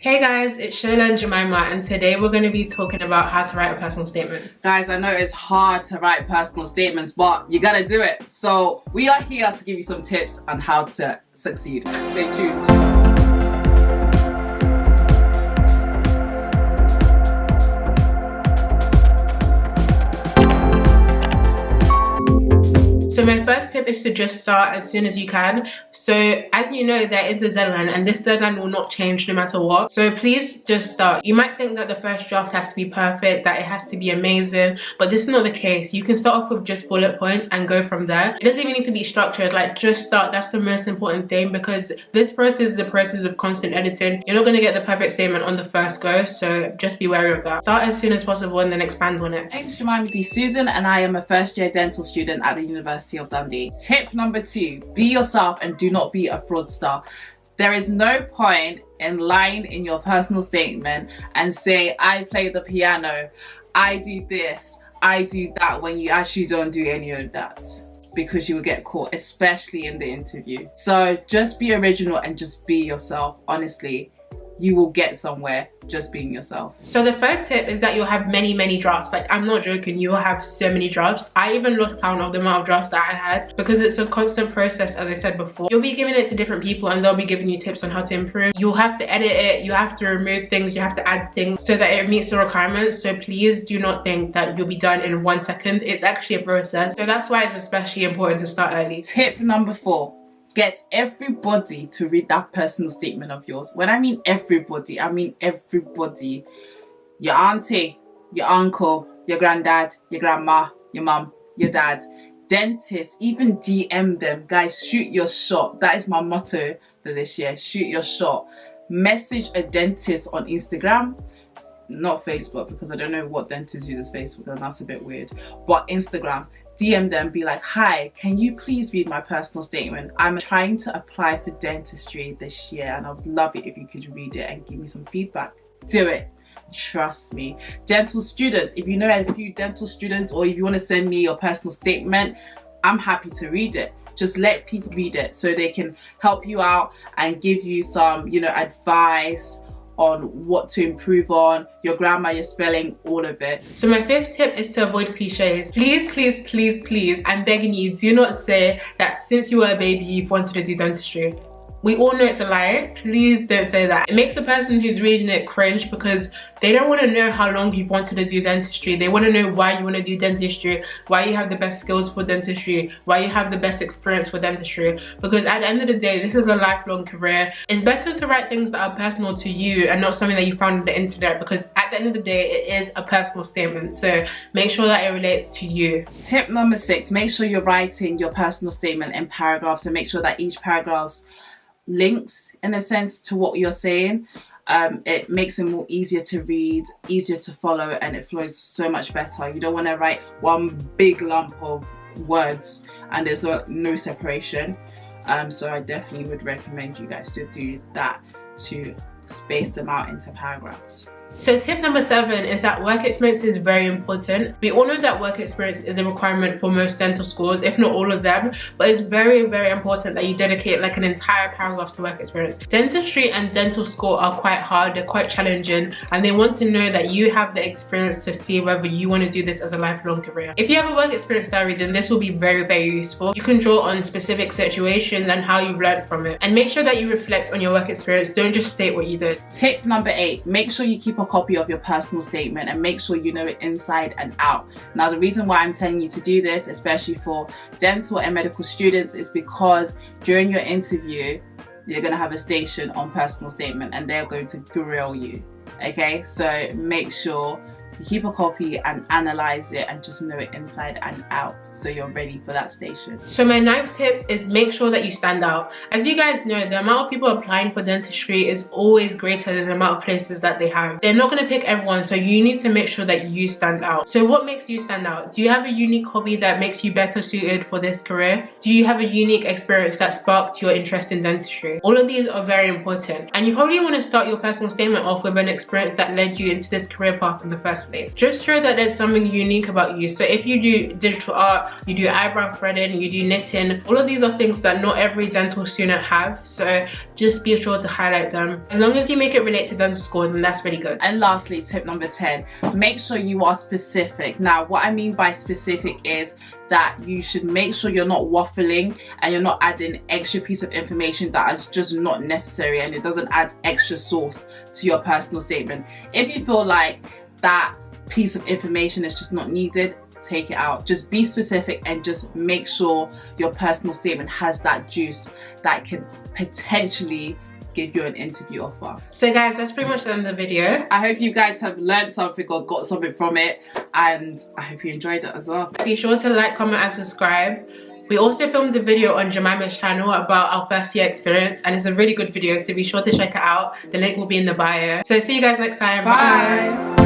Hey guys, it's Shola and Jemima, and today we're going to be talking about how to write a personal statement. Guys, I know it's hard to write personal statements, but you gotta do it. So we are here to give you some tips on how to succeed. Stay tuned. So my first tip is to just start as soon as you can. So as you know, there is a deadline, and this deadline will not change no matter what. So please just start. You might think that the first draft has to be perfect, that it has to be amazing, but this is not the case. You can start off with just bullet points and go from there. It doesn't even need to be structured. Like, just start. That's the most important thing, because this process is a process of constant editing. You're not going to get the perfect statement on the first go, so just be wary of that. Start as soon as possible and then expand on it. My name is Jemima D. Susan, and I am a first-year dental student at the University of Dundee. Tip number 2, be yourself and do not be a fraudster. There is no point in lying in your personal statement and say, I play the piano, I do this, I do that, when you actually don't do any of that, because you will get caught, especially in the interview. So just be original and just be yourself. Honestly, you will get somewhere just being yourself. So the third tip is that you'll have many drafts. Like, I'm not joking, you will have so many drafts. I even lost count of the amount of drafts that I had, because it's a constant process. As I said before, you'll be giving it to different people and they'll be giving you tips on how to improve. You'll have to edit it, you have to remove things, you have to add things so that it meets the requirements. So please do not think that you'll be done in 1 second. It's actually a process. So that's why it's especially important to start early. Tip number 4, get everybody to read that personal statement of yours. When I mean everybody, I mean everybody. Your auntie, your uncle, your granddad, your grandma, your mum, your dad, dentists, even DM them. Guys, shoot your shot. That is my motto for this year. Shoot your shot. Message a dentist on Instagram, not Facebook, because I don't know what dentist uses Facebook, and that's a bit weird, but Instagram. DM them, be like, hi, can you please read my personal statement? I'm trying to apply for dentistry this year and I would love it if you could read it and give me some feedback. Do it. Trust me. Dental students, if you know a few dental students, or if you want to send me your personal statement, I'm happy to read it. Just let people read it so they can help you out and give you some, advice on what to improve on, your grammar, your spelling, all of it. So my fifth tip is to avoid cliches. Please, I'm begging you, do not say that since you were a baby you've wanted to do dentistry. We all know it's a lie. Please don't say that. It makes the person who's reading it cringe, because they don't want to know how long you've wanted to do dentistry. They want to know why you want to do dentistry, why you have the best skills for dentistry, why you have the best experience for dentistry. Because at the end of the day, this is a lifelong career. It's better to write things that are personal to you and not something that you found on the internet, because at the end of the day, it is a personal statement. So make sure that it relates to you. Tip number 6, make sure you're writing your personal statement in paragraphs, and make sure that each paragraph links in a sense to what you're saying. It makes it more easier to read, easier to follow, and it flows so much better. You don't want to write one big lump of words and there's no separation. So I definitely would recommend you guys to do that, to space them out into paragraphs. So tip number 7 is that work experience is very important. We all know that work experience is a requirement for most dental schools, if not all of them, but it's very important that you dedicate like an entire paragraph to work experience. Dentistry and dental school are quite hard, they're quite challenging, and they want to know that you have the experience to see whether you want to do this as a lifelong career. If you have a work experience diary, then this will be very useful. You can draw on specific situations and how you've learned from it, and make sure that you reflect on your work experience. Don't just state what you did. Tip number 8, make sure you keep a copy of your personal statement and make sure you know it inside and out. Now, the reason why I'm telling you to do this, especially for dental and medical students, is because during your interview you're going to have a station on personal statement and they're going to grill you. Okay, so make sure you keep a copy and analyze it and just know it inside and out so you're ready for that station. So my 9th tip is make sure that you stand out. As you guys know, the amount of people applying for dentistry is always greater than the amount of places that they have. They're not going to pick everyone, so you need to make sure that you stand out. So what makes you stand out? Do you have a unique hobby that makes you better suited for this career? Do you have a unique experience that sparked your interest in dentistry? All of these are very important, and you probably want to start your personal statement off with an experience that led you into this career path in the first place. first place. Just show that there's something unique about you. So if you do digital art, you do eyebrow threading, you do knitting, all of these are things that not every dental student have, so just be sure to highlight them. As long as you make it relate to dental school, then that's really good. And lastly, tip number 10, make sure you are specific. Now, what I mean by specific is that you should make sure you're not waffling and you're not adding extra piece of information that is just not necessary and it doesn't add extra sauce to your personal statement. If you feel like that piece of information is just not needed, take it out. Just be specific and just make sure your personal statement has that juice that can potentially give you an interview offer. So guys, that's pretty much the end of the video. I hope you guys have learned something or got something from it, and I hope you enjoyed it as well. Be sure to like, comment and subscribe. We also filmed a video on Jemima's channel about our first year experience, and it's a really good video, so be sure to check it out. The link will be in the bio. So see you guys next time. Bye.